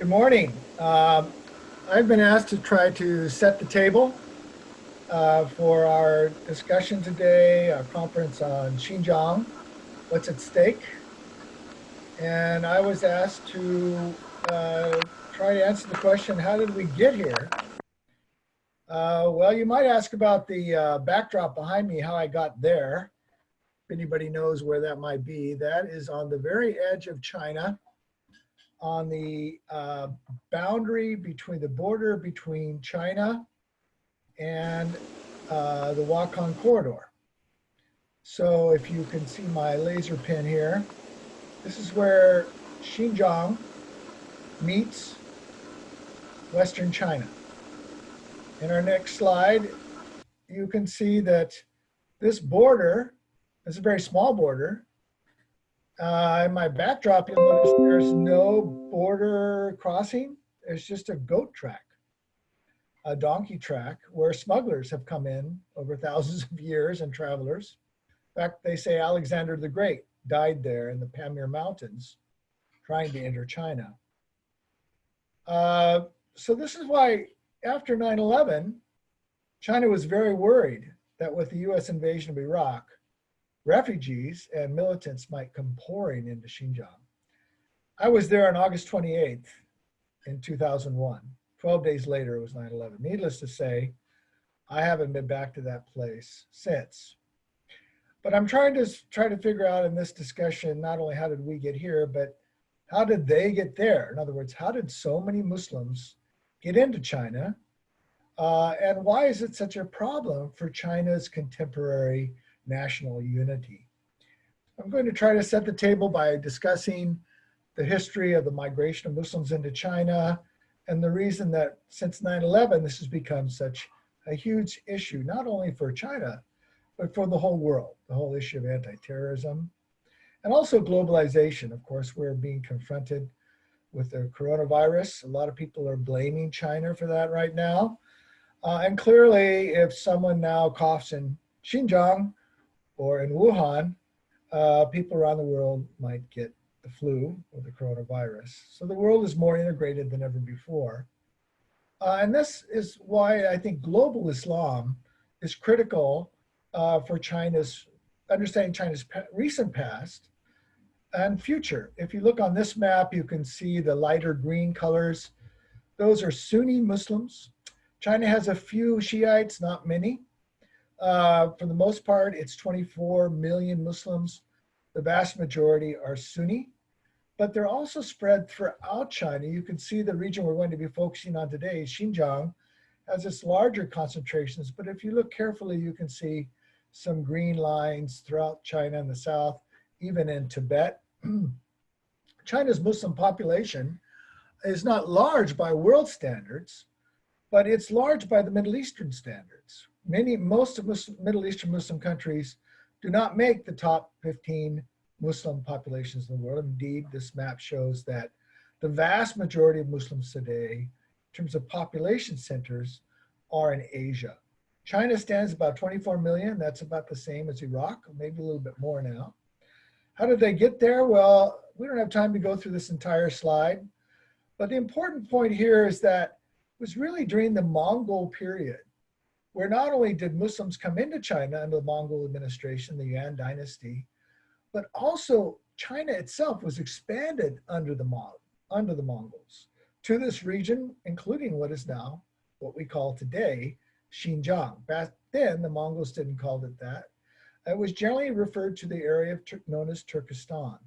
Good morning. I've been asked to try to set the table for our discussion today, our conference on Xinjiang, what's at stake. And I was asked to try to answer the question, how did we get here? Well, you might ask about the backdrop behind me, how I got there. If anybody knows where that might be, that is on the very edge of China, on the boundary between the border between China and the Wakhan corridor. So if you can see my laser pin here, this is where Xinjiang meets Western China. In our next slide, you can see that this border is a very small border. In my backdrop, you'll notice there's no border crossing. There's just a goat track, a donkey track, where smugglers have come in over thousands of years and travelers. In fact, they say Alexander the Great died there in the Pamir Mountains trying to enter China. So this is why after 9/11, China was very worried that with the US invasion of Iraq, refugees and militants might come pouring into Xinjiang. I was there on August 28th in 2001. 12 days later, it was 9/11. Needless to say, I haven't been back to that place since. But I'm trying to figure out in this discussion, not only how did we get here, but how did they get there? In other words, how did so many Muslims get into China? And why is it such a problem for China's contemporary national unity? I'm going to try to set the table by discussing the history of the migration of Muslims into China and the reason that since 9/11, this has become such a huge issue, not only for China, but for the whole world, the whole issue of anti-terrorism and also globalization. Of course, we're being confronted with the coronavirus. A lot of people are blaming China for that right now. And clearly, if someone now coughs in Xinjiang or in Wuhan, people around the world might get the flu or the coronavirus. So the world is more integrated than ever before. And this is why I think global Islam is critical for understanding China's recent past and future. If you look on this map, you can see the lighter green colors. Those are Sunni Muslims. China has a few Shiites, not many. For the most part, it's 24 million Muslims. The vast majority are Sunni, but they're also spread throughout China. You can see the region we're going to be focusing on today, Xinjiang, has its larger concentrations, but if you look carefully, you can see some green lines throughout China in the south, even in Tibet. China's Muslim population is not large by world standards, but it's large by the Middle Eastern standards. Most of Middle Eastern Muslim countries do not make the top 15 Muslim populations in the world. Indeed, this map shows that the vast majority of Muslims today, in terms of population centers, are in Asia. China stands about 24 million. That's about the same as Iraq, maybe a little bit more now. How did they get there? Well, we don't have time to go through this entire slide, but the important point here is that it was really during the Mongol period where not only did Muslims come into China under the Mongol administration, the Yuan dynasty, but also China itself was expanded under the Mongols to this region, including what is now what we call today Xinjiang. Back then, the Mongols didn't call it that. It was generally referred to the area known as Turkestan.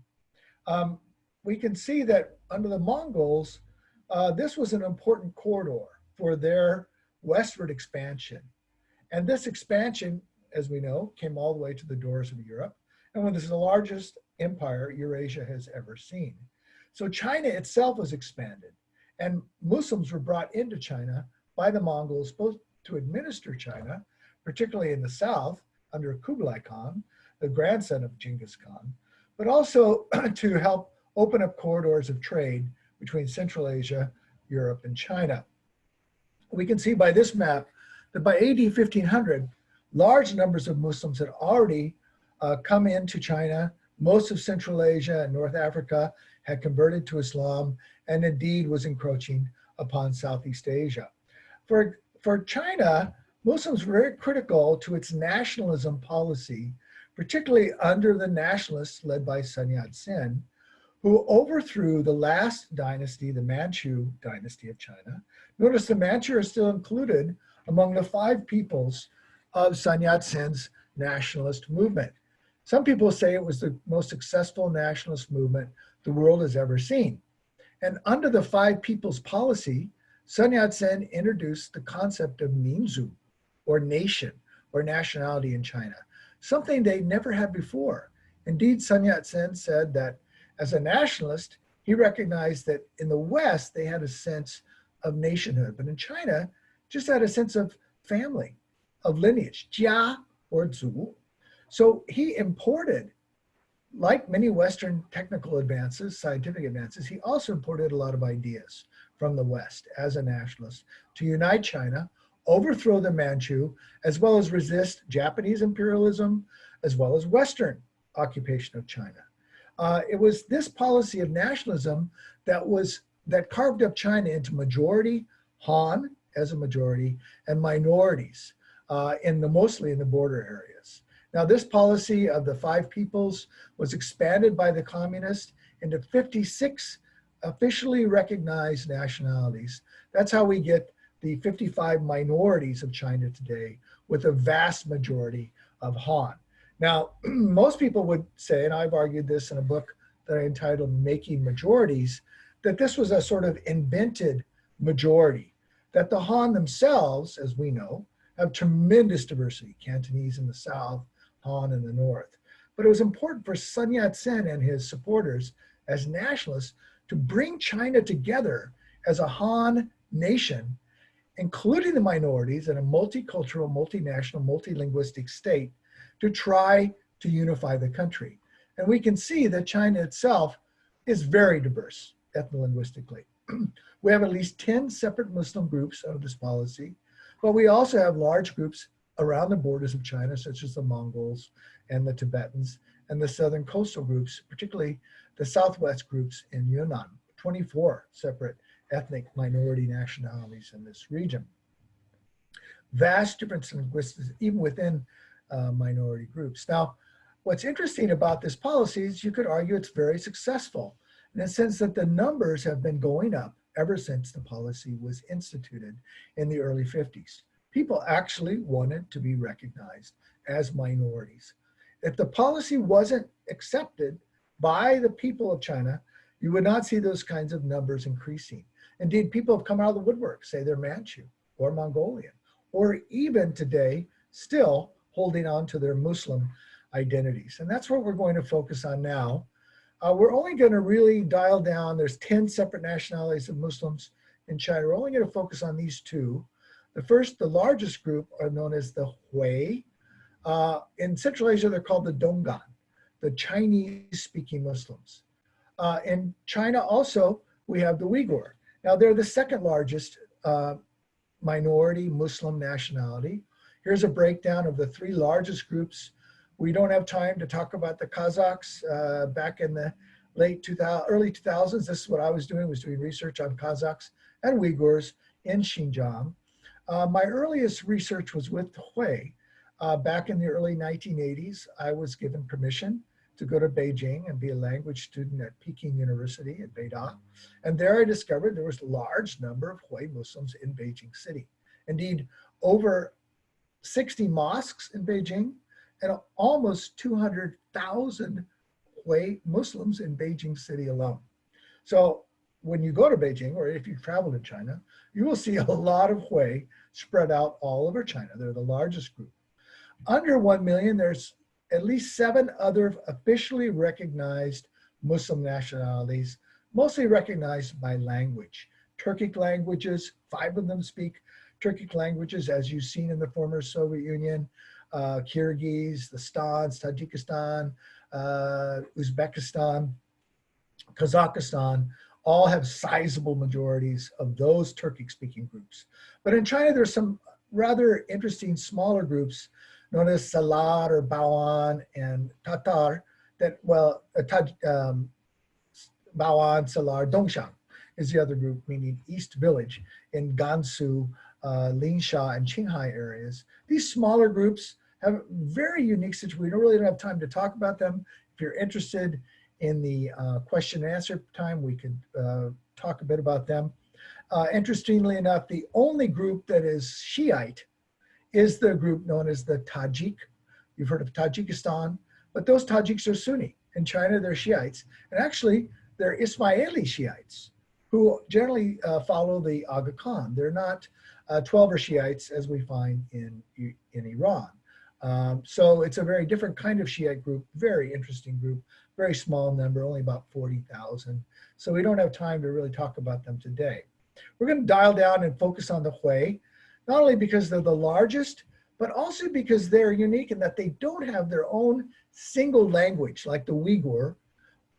We can see that under the Mongols, this was an important corridor for their westward expansion. And this expansion, as we know, came all the way to the doors of Europe. And this is the largest empire Eurasia has ever seen. So China itself was expanded. And Muslims were brought into China by the Mongols, both to administer China, particularly in the south, under Kublai Khan, the grandson of Genghis Khan, but also to help open up corridors of trade between Central Asia, Europe, and China. We can see by this map that by AD 1500, large numbers of Muslims had already come into China. Most of Central Asia and North Africa had converted to Islam and indeed was encroaching upon Southeast Asia. For China, Muslims were very critical to its nationalism policy, particularly under the nationalists led by Sun Yat-sen, who overthrew the last dynasty, the Manchu dynasty of China. Notice the Manchu are still included among the 5 peoples of Sun Yat-sen's nationalist movement. Some people say it was the most successful nationalist movement the world has ever seen. And under the 5 peoples policy, Sun Yat-sen introduced the concept of minzu, or nation, or nationality in China, something they never had before. Indeed, Sun Yat-sen said that as a nationalist, he recognized that in the West, they had a sense of nationhood, but in China, just had a sense of family, of lineage, jia or zu. So he imported, like many Western technical advances, scientific advances, he also imported a lot of ideas from the West as a nationalist to unite China, overthrow the Manchu, as well as resist Japanese imperialism, as well as Western occupation of China. It was this policy of nationalism that carved up China into majority Han as a majority and minorities mostly in the border areas. Now, this policy of the 5 peoples was expanded by the communists into 56 officially recognized nationalities. That's how we get the 55 minorities of China today, with a vast majority of Han. Now, most people would say, and I've argued this in a book that I entitled Making Majorities, that this was a sort of invented majority, that the Han themselves, as we know, have tremendous diversity, Cantonese in the south, Han in the north. But it was important for Sun Yat-sen and his supporters as nationalists to bring China together as a Han nation, including the minorities in a multicultural, multinational, multilinguistic state, to try to unify the country. And we can see that China itself is very diverse ethno-linguistically. We have at least 10 separate Muslim groups under this policy, but we also have large groups around the borders of China, such as the Mongols and the Tibetans, and the southern coastal groups, particularly the southwest groups in Yunnan, 24 separate ethnic minority nationalities in this region. Vast difference in linguistics, even within minority groups. Now, what's interesting about this policy is you could argue it's very successful in the sense that the numbers have been going up ever since the policy was instituted in the early 50s. People actually wanted to be recognized as minorities. If the policy wasn't accepted by the people of China, you would not see those kinds of numbers increasing. Indeed, people have come out of the woodwork, say they're Manchu or Mongolian, or even today, still holding on to their Muslim identities. And that's what we're going to focus on now. We're only going to really dial down, there's 10 separate nationalities of Muslims in China. We're only going to focus on these 2. The largest group are known as the Hui. In Central Asia, they're called the Donggan, the Chinese-speaking Muslims. In China also, we have the Uyghur. Now, they're the second largest minority Muslim nationality. Here's a breakdown of the 3 largest groups. We don't have time to talk about the Kazakhs back in the early 2000s. This is what I was doing research on Kazakhs and Uyghurs in Xinjiang. My earliest research was with the Hui. Back in the early 1980s, I was given permission to go to Beijing and be a language student at Peking University at Beida. And there I discovered there was a large number of Hui Muslims in Beijing city. Indeed, over 60 mosques in Beijing and almost 200,000 Hui Muslims in Beijing city alone. So when you go to Beijing, or if you travel to China, you will see a lot of Hui spread out all over China. They're the largest group. Under 1 million, there's at least 7 other officially recognized Muslim nationalities, mostly recognized by language. Turkic languages, 5 of them speak Turkic languages, as you've seen in the former Soviet Union, Kyrgyz, the Stans, Tajikistan, Uzbekistan, Kazakhstan, all have sizable majorities of those Turkic-speaking groups. But in China, there's some rather interesting smaller groups known as Salar or Bawan and Tatar that, Bao'an, Salar, Dongxiang is the other group, meaning East Village in Gansu, Linsha, and Qinghai areas. These smaller groups have very unique situations. We really don't have time to talk about them. If you're interested in the question and answer time, we could talk a bit about them. Interestingly enough, the only group that is Shiite is the group known as the Tajik. You've heard of Tajikistan, but those Tajiks are Sunni. In China, they're Shiites. And actually, they're Ismaili Shiites who generally follow the Aga Khan. They're not 12er Shiites as we find in Iran. So it's a very different kind of Shiite group, very interesting group, very small number, only about 40,000. So we don't have time to really talk about them today. We're going to dial down and focus on the Hui, not only because they're the largest, but also because they're unique in that they don't have their own single language like the Uyghur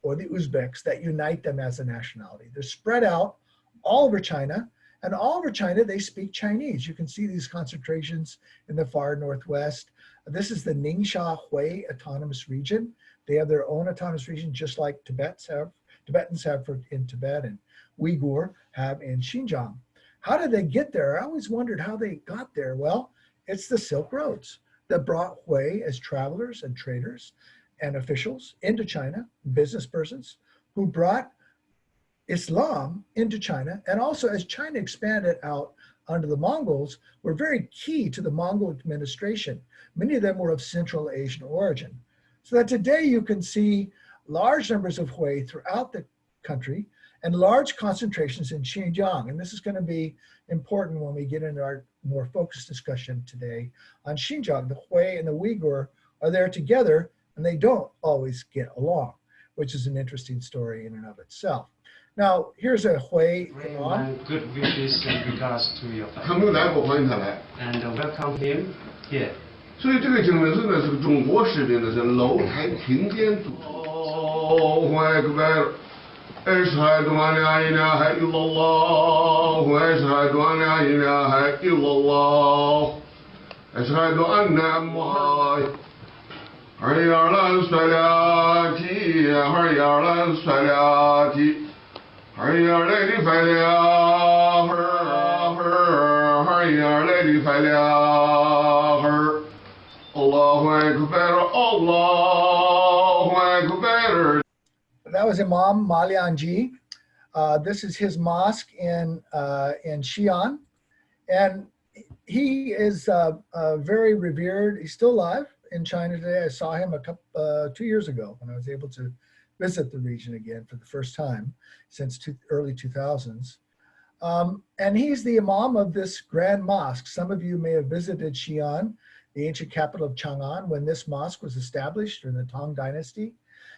or the Uzbeks that unite them as a nationality. They're spread out all over China, and all over China they speak Chinese. You can see these concentrations in the far northwest. This is the Ningxia Hui Autonomous Region. They have their own autonomous region just like Tibetans have in Tibet and Uyghur have in Xinjiang. How did they get there? I always wondered how they got there. Well, it's the Silk Roads that brought Hui as travelers and traders and officials into China, business persons who brought Islam into China. And also as China expanded out under the Mongols, were very key to the Mongol administration. Many of them were of Central Asian origin. So that today you can see large numbers of Hui throughout the country and large concentrations in Xinjiang. And this is going to be important when we get into our more focused discussion today on Xinjiang. The Hui and the Uyghur are there together, and they don't always get along, which is an interesting story in and of itself. Now, here's a Hui imam. Good wishes and regards to your family. 他没有来过，欢迎他来。 And welcome him here. 所以这个经文是呢，是个中国式的，是楼台听点读。Allahu Akbar. أشهد أن لا إله إلا الله وأشهد أن لا إله إلا الله أشهد أن محمد حي على الصلاة حي على الصلاة حي على الفلاح حي على الفلاح الله أكبر الله أكبر. That was Imam Ma Liangji. This is his mosque in Xi'an. And he is very revered. He's still alive in China today. I saw him 2 years ago when I was able to visit the region again for the first time since early 2000s. And he's the Imam of this grand mosque. Some of you may have visited Xi'an, the ancient capital of Chang'an, when this mosque was established during the Tang Dynasty.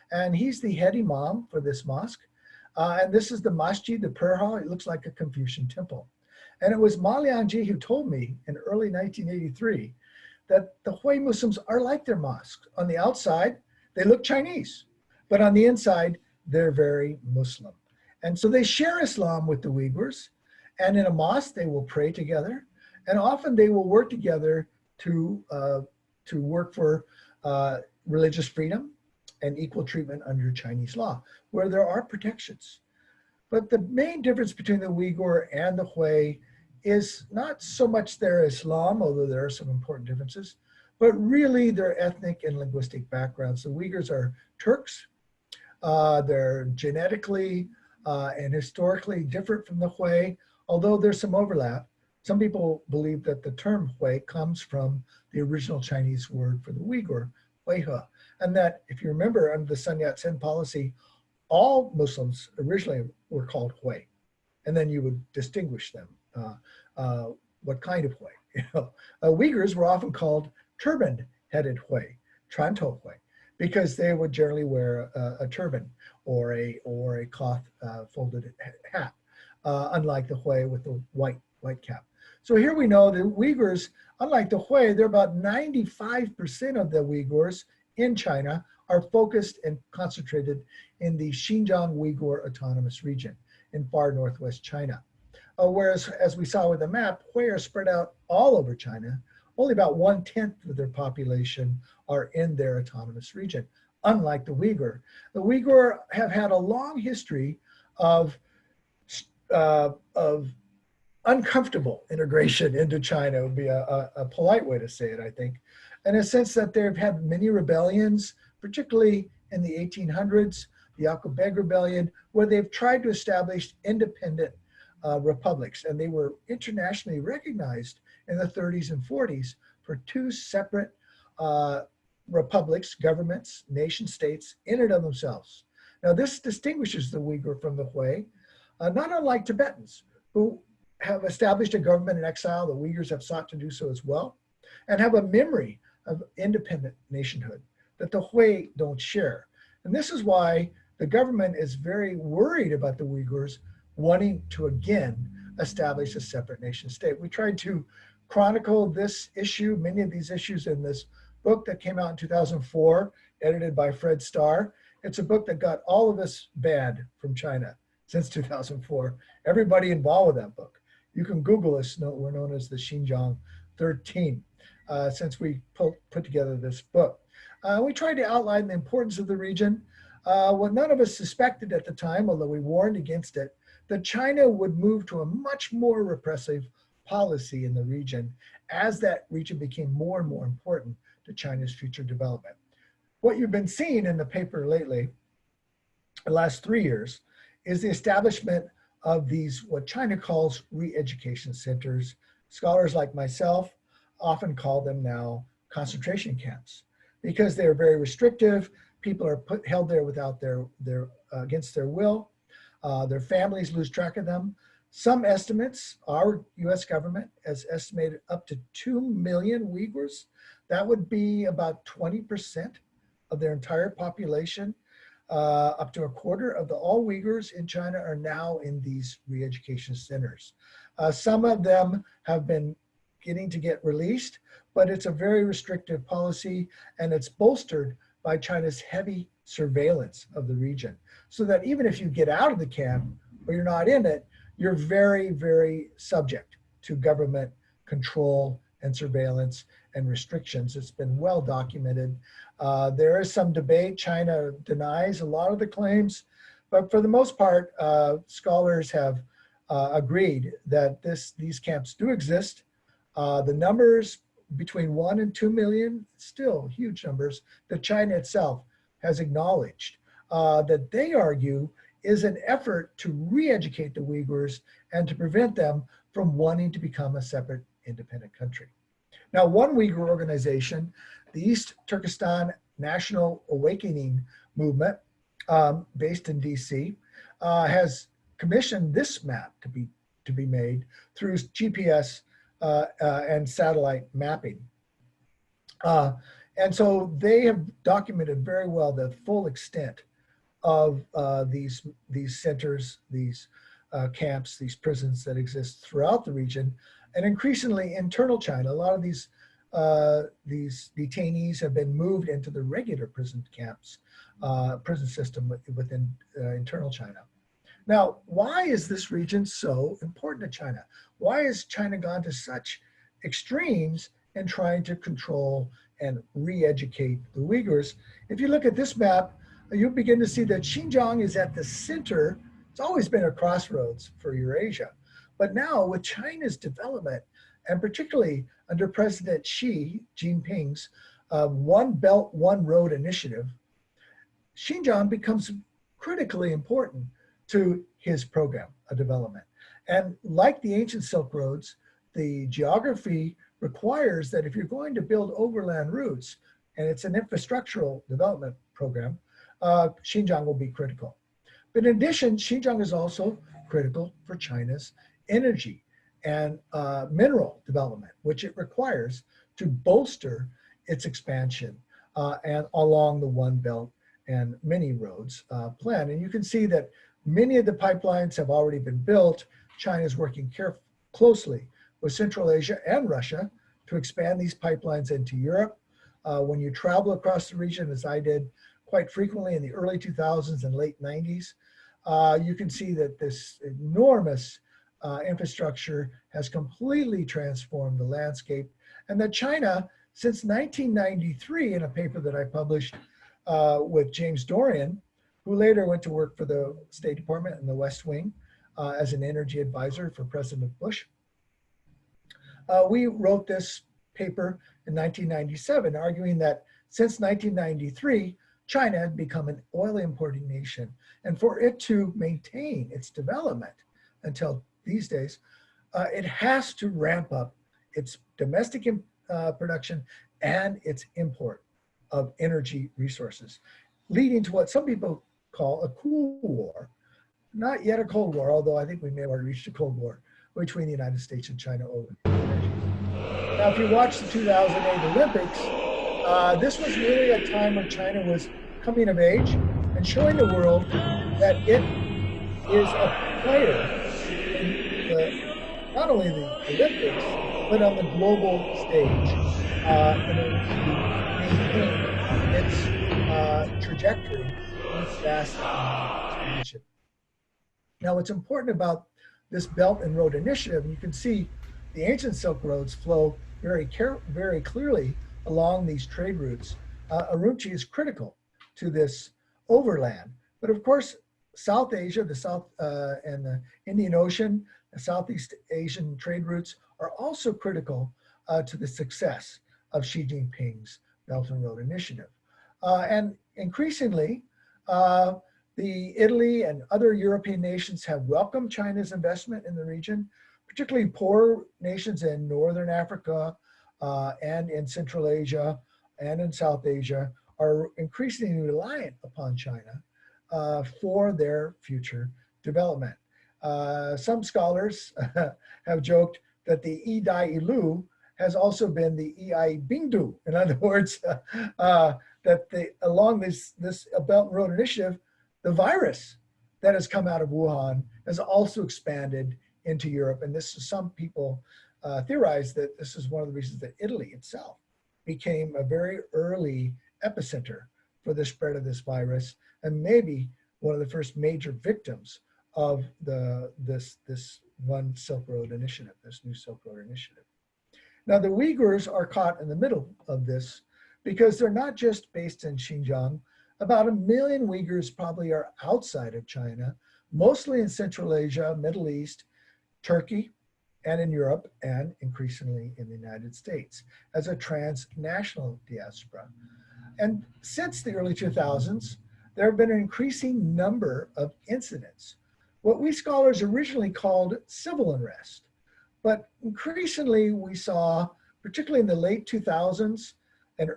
And he's the head imam for this mosque. And this is the masjid, the prayer hall. It looks like a Confucian temple. And it was Ma Liangji who told me in early 1983 that the Hui Muslims are like their mosques. On the outside, they look Chinese, but on the inside, they're very Muslim. And so they share Islam with the Uyghurs. And in a mosque, they will pray together. And often they will work together to work for religious freedom and equal treatment under Chinese law, where there are protections. But the main difference between the Uyghur and the Hui is not so much their Islam, although there are some important differences, but really their ethnic and linguistic backgrounds. The Uyghurs are Turks. They're genetically and historically different from the Hui, although there's some overlap. Some people believe that the term Hui comes from the original Chinese word for the Uyghur, Huihe. And that, if you remember, under the Sun Yat-sen policy, all Muslims originally were called Hui. And then you would distinguish them, what kind of Hui. Uyghurs were often called turban-headed Hui, Tranto Hui, because they would generally wear a turban or a cloth folded hat, unlike the Hui with the white cap. So here we know the Uyghurs, unlike the Hui, they're about 95% of the Uyghurs in China are focused and concentrated in the Xinjiang Uyghur Autonomous Region in far northwest China. Whereas, as we saw with the map, Hui are spread out all over China. Only about 1/10 of their population are in their autonomous region, unlike the Uyghur. The Uyghur have had a long history of uncomfortable integration into China would be a polite way to say it, I think, in a sense that they've had many rebellions, particularly in the 1800s, the Yakubeg Rebellion, where they've tried to establish independent republics. And they were internationally recognized in the 30s and 40s for two separate republics, governments, nation states in and of themselves. Now, this distinguishes the Uyghur from the Hui, not unlike Tibetans, who have established a government in exile. The Uyghurs have sought to do so as well, and have a memory of independent nationhood that the Hui don't share. And this is why the government is very worried about the Uyghurs wanting to again establish a separate nation state. We tried to chronicle this issue, many of these issues, in this book that came out in 2004, edited by Fred Starr. It's a book that got all of us banned from China since 2004. Everybody involved with that book. You can Google us. We're known as the Xinjiang 13 since we put together this book. We tried to outline the importance of the region. What none of us suspected at the time, although we warned against it, that China would move to a much more repressive policy in the region as that region became more and more important to China's future development. What you've been seeing in the paper lately, the last 3 years, is the establishment of these, what China calls re-education centers. Scholars like myself often call them now concentration camps because they're very restrictive. People are held there without against their will. Their families lose track of them. Some estimates, our US government has estimated up to 2 million Uyghurs. That would be about 20% of their entire population. Up to a quarter of all Uyghurs in China are now in these re-education centers. Some of them have been getting to get released, but it's a very restrictive policy, and it's bolstered by China's heavy surveillance of the region. So that even if you get out of the camp or you're not in it, you're very, very subject to government control and surveillance and restrictions. It's been well documented. There is some debate. China denies a lot of the claims, but for the most part, scholars have agreed that these camps do exist. The numbers between 1 and 2 million, still huge numbers, that China itself has acknowledged, that they argue is an effort to re-educate the Uyghurs and to prevent them from wanting to become a separate independent country. Now, one Uyghur organization, the East Turkestan National Awakening Movement, based in DC, has commissioned this map to be made through GPS and satellite mapping. And so they have documented very well the full extent of these centers, these camps, these prisons that exist throughout the region, and increasingly internal China. A lot of these detainees have been moved into the regular prison camps, prison system within internal China. Now, why is this region so important to China? Why has China gone to such extremes in trying to control and re-educate the Uyghurs? If you look at this map, you'll begin to see that Xinjiang is at the center. It's always been a crossroads for Eurasia. But now with China's development, and particularly under President Xi Jinping's One Belt, One Road initiative, Xinjiang becomes critically important to his program of development. And like the ancient Silk Roads, the geography requires that if you're going to build overland routes, and it's an infrastructural development program, Xinjiang will be critical. But in addition, Xinjiang is also critical for China's energy and mineral development, which it requires to bolster its expansion and along the One Belt and Many Roads plan. And you can see that many of the pipelines have already been built. China is working closely with Central Asia and Russia to expand these pipelines into Europe. When you travel across the region, as I did quite frequently in the early 2000s and late 90s, you can see that this enormous infrastructure has completely transformed the landscape, and that China, since 1993, in a paper that I published, with James Dorian, who later went to work for the State Department in the West Wing as an energy advisor for President Bush. We wrote this paper in 1997, arguing that since 1993, China had become an oil importing nation. And for it to maintain its development until these days, it has to ramp up its domestic production and its import of energy resources, leading to what some people call a cool war. Not yet a Cold War, although I think we may have already reached a Cold War between the United States and China over energy. Now, if you watch the 2008 Olympics, this was really a time when China was coming of age and showing the world that it is a player in not only the Olympics, but on the global stage in order to maintain its trajectory in its vast expansion. Now, what's important about this Belt and Road Initiative, and you can see the ancient Silk Roads flow very clearly along these trade routes. Urumqi is critical to this overland. But of course, South Asia, the South and the Indian Ocean, the Southeast Asian trade routes are also critical to the success of Xi Jinping's Belt and Road Initiative. And increasingly, the Italy and other European nations have welcomed China's investment in the region, particularly poor nations in Northern Africa and in Central Asia and in South Asia are increasingly reliant upon China for their future development. Some scholars have joked that the Idai Ilu has also been the Ei Bingdu. In other words, that along this Belt and Road Initiative, the virus that has come out of Wuhan has also expanded into Europe. And some people theorize that this is one of the reasons that Italy itself became a very early epicenter for the spread of this virus, and maybe one of the first major victims of this one Silk Road Initiative, this new Silk Road Initiative. Now, the Uyghurs are caught in the middle of this because they're not just based in Xinjiang. About 1 million Uyghurs probably are outside of China, mostly in Central Asia, Middle East, Turkey, and in Europe, and increasingly in the United States as a transnational diaspora. And since the early 2000s, there have been an increasing number of incidents, what we scholars originally called civil unrest. But increasingly we saw, particularly in the late 2000s and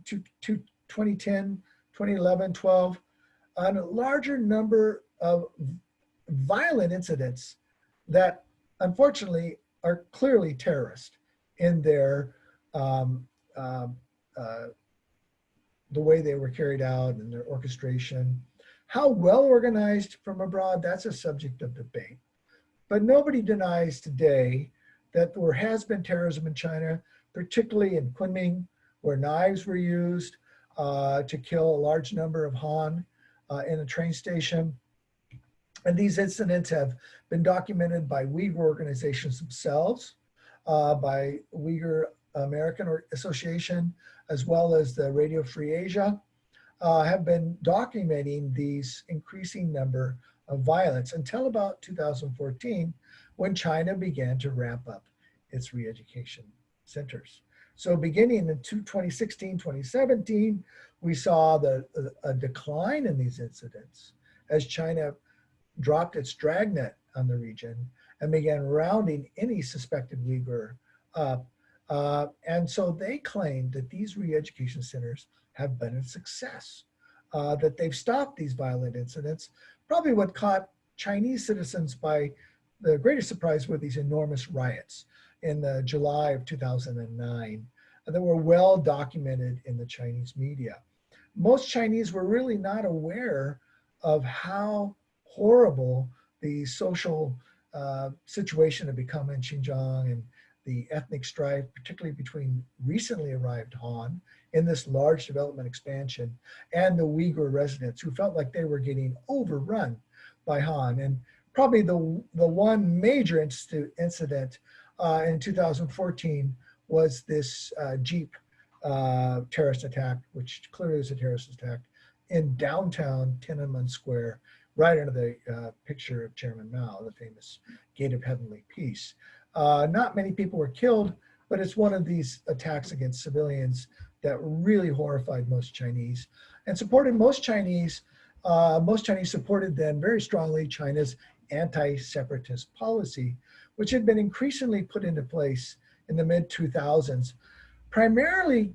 2010, 2011, 12, a larger number of violent incidents that unfortunately are clearly terrorist in their the way they were carried out and their orchestration. How well organized from abroad, that's a subject of debate. But nobody denies today that there has been terrorism in China, particularly in Kunming, where knives were used to kill a large number of Han in a train station. And these incidents have been documented by Uyghur organizations themselves, by Uyghur American Association, as well as the Radio Free Asia, have been documenting these increasing number of violence until about 2014, when China began to ramp up its re-education centers. So beginning in 2016, 2017, we saw a decline in these incidents as China dropped its dragnet on the region and began rounding any suspected Uyghur up. And so they claimed that these re-education centers have been a success, that they've stopped these violent incidents. Probably what caught Chinese citizens by the greatest surprise were these enormous riots in the July of 2009 that were well documented in the Chinese media. Most Chinese were really not aware of how horrible the social situation had become in Xinjiang and the ethnic strife, particularly between recently arrived Han in this large development expansion and the Uyghur residents who felt like they were getting overrun by Han. And probably the one major incident in 2014 was this Jeep terrorist attack, which clearly was a terrorist attack, in downtown Tiananmen Square, right under the picture of Chairman Mao, the famous Gate of Heavenly Peace. Not many people were killed, but it's one of these attacks against civilians that really horrified most Chinese and supported most Chinese. Most Chinese supported then very strongly China's anti-separatist policy, which had been increasingly put into place in the mid-2000s, primarily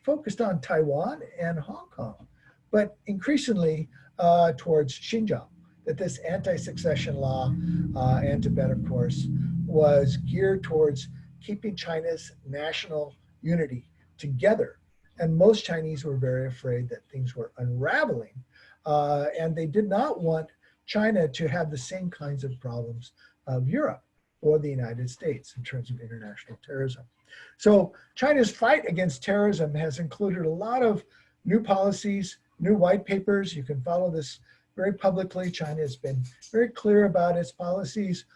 focused on Taiwan and Hong Kong, but increasingly towards Xinjiang, that this anti-succession law and Tibet, of course, was geared towards keeping China's national unity together. And most Chinese were very afraid that things were unraveling, and they did not want China to have the same kinds of problems of Europe or the United States in terms of international terrorism. So China's fight against terrorism has included a lot of new policies, new white papers. You can follow this very publicly. China has been very clear about its policies,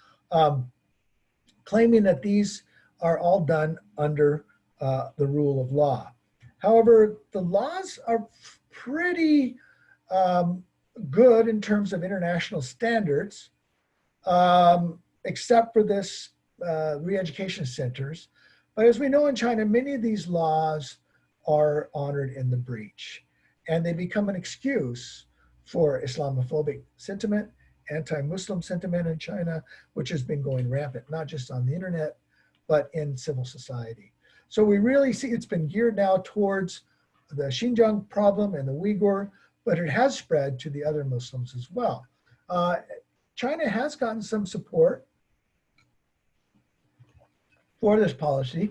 claiming that these are all done under the rule of law. However, the laws are pretty good in terms of international standards, except for this re-education centers. But as we know in China, many of these laws are honored in the breach, and they become an excuse for Islamophobic sentiment, anti-Muslim sentiment in China, which has been going rampant, not just on the internet, but in civil society. So we really see it's been geared now towards the Xinjiang problem and the Uyghur, but it has spread to the other Muslims as well. China has gotten some support for this policy,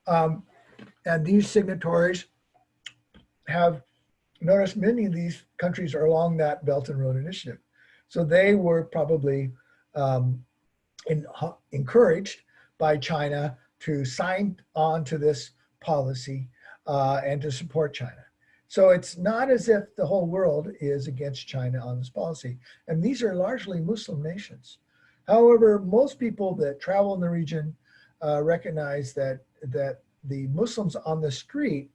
and these signatories have noticed many of these countries are along that Belt and Road Initiative. So they were probably encouraged by China to sign on to this policy and to support China. So it's not as if the whole world is against China on this policy. And these are largely Muslim nations. However, most people that travel in the region recognize that the Muslims on the street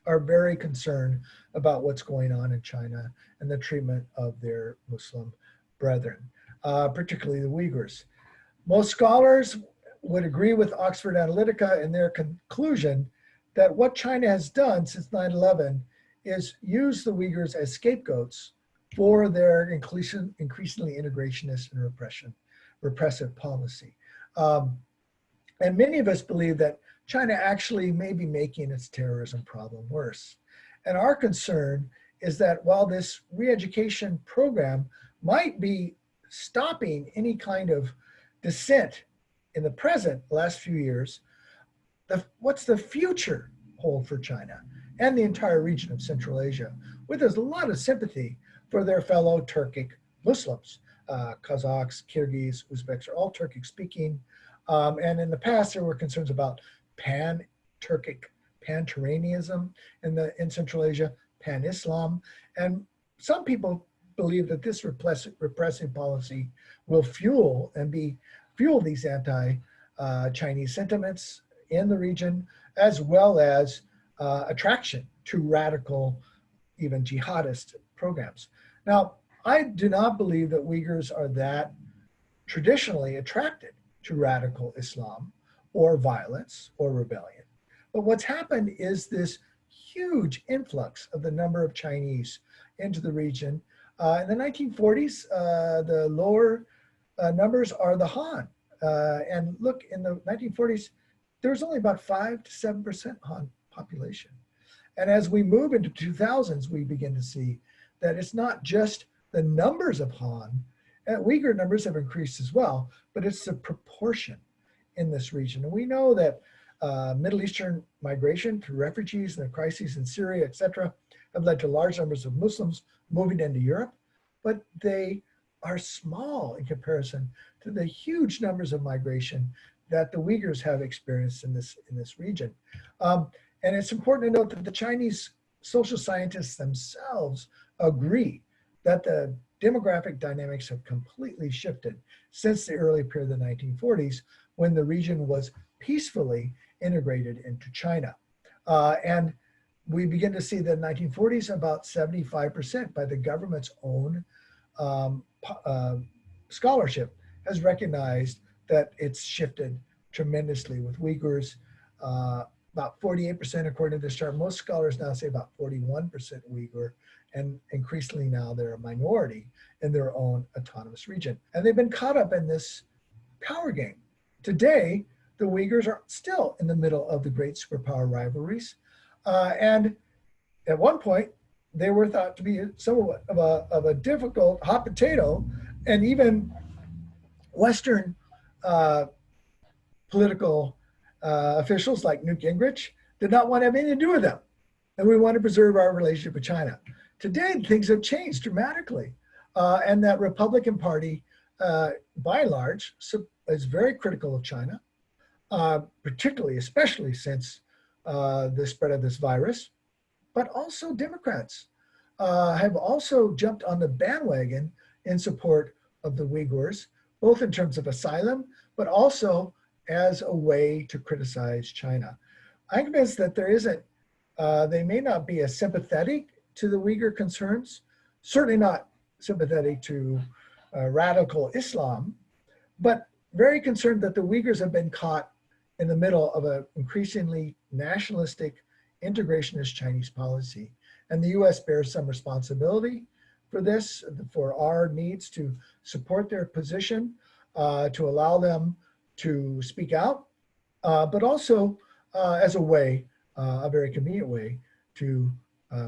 are very concerned about what's going on in China and the treatment of their Muslim brethren, particularly the Uyghurs. Most scholars would agree with Oxford Analytica in their conclusion that what China has done since 9/11 is use the Uyghurs as scapegoats for their increasingly integrationist and repressive policy. And many of us believe that China actually may be making its terrorism problem worse. And our concern is that while this re-education program might be stopping any kind of dissent in the present, last few years, what's the future hold for China and the entire region of Central Asia, where there's a lot of sympathy for their fellow Turkic Muslims. Kazakhs, Kyrgyz, Uzbeks are all Turkic speaking. And in the past, there were concerns about pan-Turkic, pan-Turanianism in Central Asia, pan-Islam. And some people believe that this repressive policy will fuel these anti-Chinese sentiments in the region, as well as attraction to radical, even jihadist programs. Now, I do not believe that Uyghurs are that traditionally attracted to radical Islam or violence or rebellion. But what's happened is this huge influx of the number of Chinese into the region. In the 1940s, the lower numbers are the Han. And look, in the 1940s, there was only about 5 to 7% Han population. And as we move into 2000s, we begin to see that it's not just the numbers of Han. Uyghur numbers have increased as well, but it's the proportion in this region. And we know that Middle Eastern migration through refugees and the crises in Syria, et cetera, have led to large numbers of Muslims moving into Europe, but they are small in comparison to the huge numbers of migration that the Uyghurs have experienced in this region. And it's important to note that the Chinese social scientists themselves agree that the demographic dynamics have completely shifted since the early period of the 1940s, when the region was peacefully integrated into China. And we begin to see that in the 1940s, about 75% by the government's own scholarship has recognized that it's shifted tremendously with Uyghurs. About 48% according to this chart. Most scholars now say about 41% Uyghur, and increasingly now they're a minority in their own autonomous region. And they've been caught up in this power game. Today, the Uyghurs are still in the middle of the great superpower rivalries. And at one point, they were thought to be somewhat of a difficult hot potato, and even Western political officials like Newt Gingrich did not want to have anything to do with them. And we want to preserve our relationship with China. Today, things have changed dramatically. And that Republican Party, by and large, is very critical of China, particularly, especially since the spread of this virus. But also Democrats have also jumped on the bandwagon in support of the Uyghurs, both in terms of asylum, but also as a way to criticize China. I'm convinced that there isn't, they may not be as sympathetic to the Uyghur concerns, certainly not sympathetic to radical Islam, but very concerned that the Uyghurs have been caught in the middle of an increasingly nationalistic integrationist Chinese policy. And the US bears some responsibility for this, for our needs to support their position, to allow them to speak out, but also as a way, a very convenient way to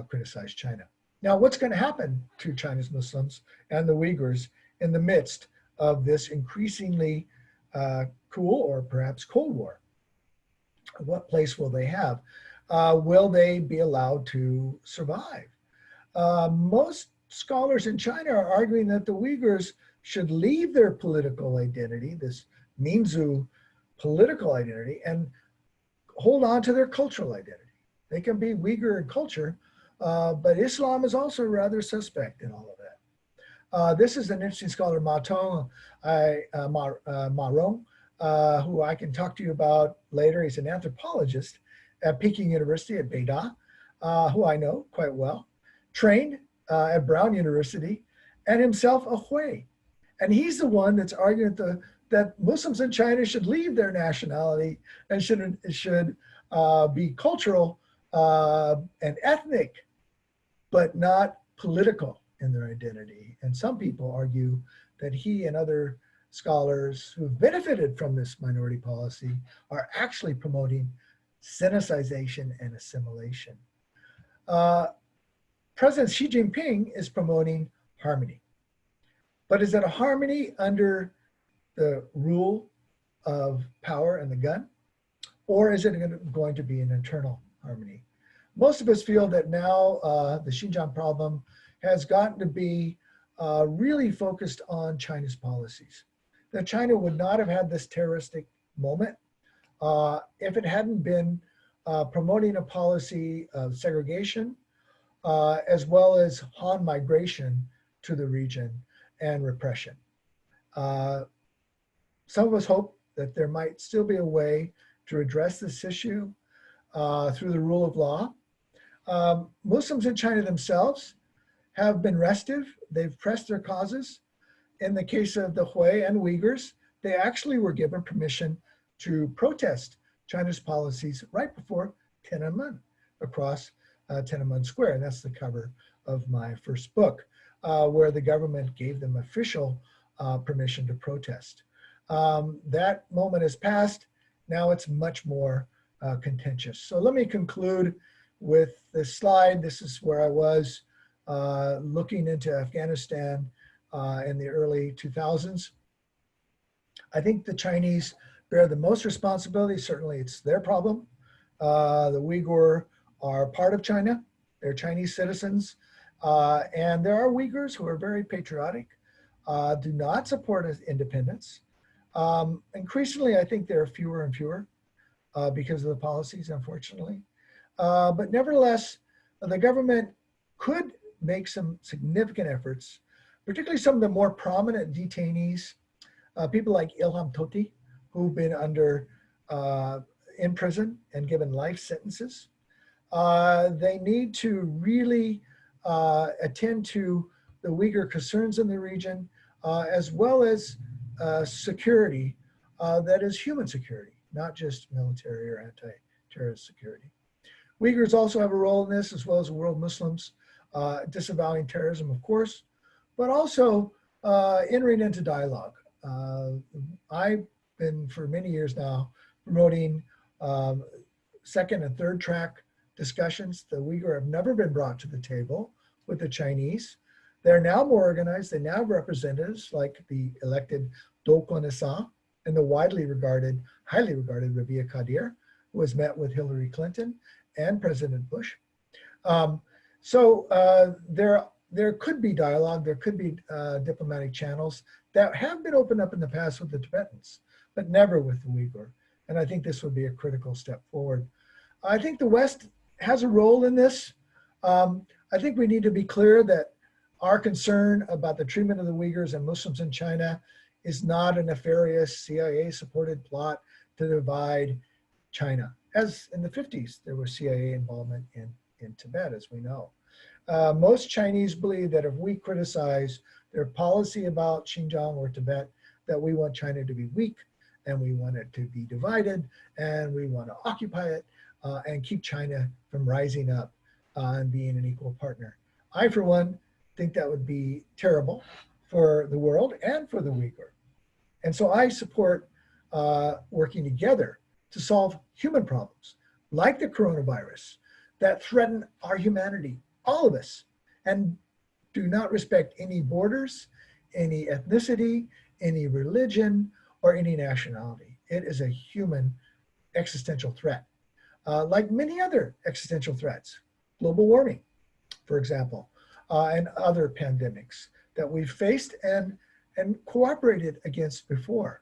criticize China. Now, what's going to happen to China's Muslims and the Uyghurs in the midst of this increasingly cool or perhaps Cold War? What place will they have? Will they be allowed to survive? Most scholars in China are arguing that the Uyghurs should leave their political identity, this Minzu political identity, and hold on to their cultural identity. They can be Uyghur in culture, but Islam is also rather suspect in all of that. This is an interesting scholar, Marong, who I can talk to you about later. He's an anthropologist at Peking University at Beida, who I know quite well, trained at Brown University, and himself a Hui. And he's the one that's arguing that Muslims in China should leave their nationality and should be cultural and ethnic, but not political in their identity. And some people argue that he and other scholars who've benefited from this minority policy are actually promoting Sinicization and assimilation. President Xi Jinping is promoting harmony. But is it a harmony under the rule of power and the gun? Or is it going to be an internal harmony? Most of us feel that now the Xinjiang problem has gotten to be really focused on China's policies. That China would not have had this terroristic moment if it hadn't been promoting a policy of segregation, as well as Han migration to the region and repression. Some of us hope that there might still be a way to address this issue through the rule of law. Muslims in China themselves have been restive. They've pressed their causes. In the case of the Hui and Uyghurs, they actually were given permission to protest China's policies right before Tiananmen, across Tiananmen Square. And that's the cover of my first book, where the government gave them official permission to protest. That moment has passed. Now it's much more contentious. So let me conclude with this slide. This is where I was looking into Afghanistan in the early 2000s. I think the Chinese bear the most responsibility. Certainly it's their problem. The Uyghur are part of China. They're Chinese citizens. And there are Uyghurs who are very patriotic, do not support independence. Increasingly, I think there are fewer and fewer because of the policies, unfortunately. But nevertheless, the government could make some significant efforts, particularly some of the more prominent detainees, people like Ilham Tohti, who've been in prison and given life sentences. They need to really attend to the Uyghur concerns in the region, as well as security that is human security, not just military or anti-terrorist security. Uyghurs also have a role in this, as well as world Muslims, disavowing terrorism, of course, but also entering into dialogue. I've been, for many years now, promoting second and third track discussions. The Uyghur have never been brought to the table with the Chinese. They're now more organized. They now have representatives like the elected Nurnisa and the widely regarded, highly regarded Rabia Qadir, who has met with Hillary Clinton and President Bush. There could be dialogue, there could be diplomatic channels that have been opened up in the past with the Tibetans, but never with the Uyghur. And I think this would be a critical step forward. I think the West has a role in this. I think we need to be clear that our concern about the treatment of the Uyghurs and Muslims in China is not a nefarious CIA-supported plot to divide China. As in the 50s, there was CIA involvement in Tibet, as we know. Most Chinese believe that if we criticize their policy about Xinjiang or Tibet, that we want China to be weak, and we want it to be divided, and we want to occupy it and keep China from rising up and being an equal partner. I, for one, think that would be terrible for the world and for the Uyghur. And so I support working together to solve human problems like the coronavirus that threaten our humanity, all of us, and do not respect any borders, any ethnicity, any religion, or any nationality. It is a human existential threat, like many other existential threats, global warming, for example, and other pandemics that we've faced and cooperated against before.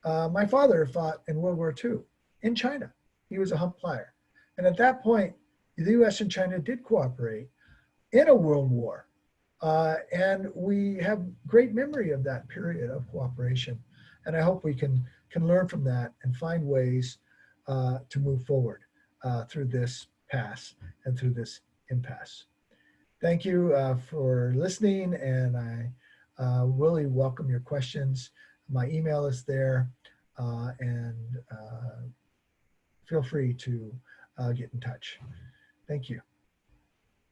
My father fought in World War II in China. He was a hump flyer. And at that point, the US and China did cooperate in a world war. And we have great memory of that period of cooperation. And I hope we can learn from that and find ways to move forward through this pass and through this impasse. Thank you for listening, and I really welcome your questions. My email is there, and feel free to get in touch. Thank you.